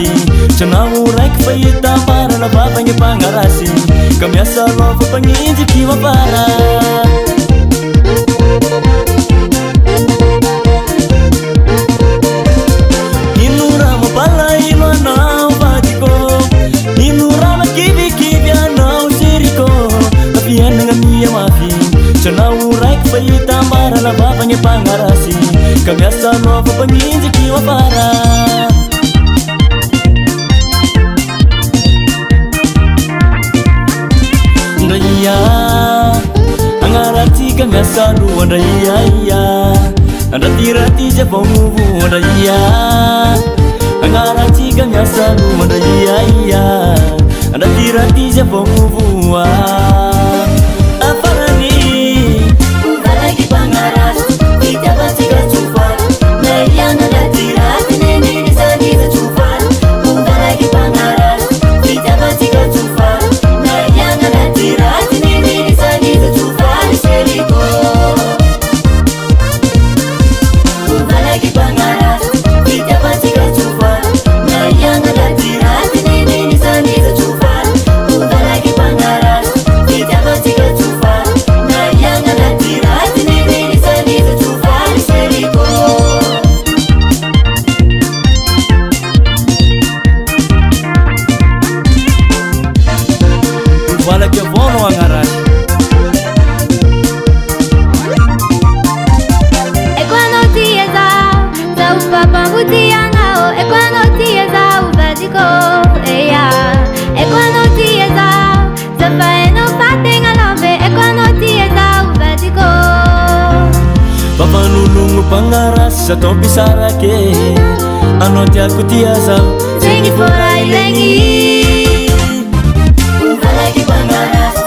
mafy Tsanao raiky fa hita marana vavagny mpangarasy Ka miasa lova mpagninjiky mapara Ino raha mampalahelo anao vadiko Ino raha makivikivy anao siriko Afianagna mia mafy Tsanao raiky fa hita marana vavagny mpangarasy Ka miasa lova mpagninjiky mapara Andraia Agnaratsika miasa loha andraia Andratiraty zay vagnovo andraia Agnaratsika miasa loha andraia Andratiraty zay vagnovo Afarany Uvalaky pangarasy Fitiavatsika tsofary Naiana andratiraty neniny saniza tsofary Uvalaky pangarasy Fitiavatsika tsofary Naiana andratiraty neniny saniza tsofary seriko Uvalaky pangarasy Fitiavatsika tsofary Naiana andratiraty neniny saniza tsofary Uvalaky pangarasy Fitiavatsika tsofary Naiana andratiraty neniny saniza tsofary seriko Uvalaky avao no agnarasy E quando ti esau, zau papamuti angao. E quando ti esau, vadico, eia. E quando ti esau, zafai no fatem alambe. E quando ti esau, vadico. Papanulungu pangarasy satao pisarake Anao tiako tia zao Zengi fora ilengi. Uvalaky pangarasy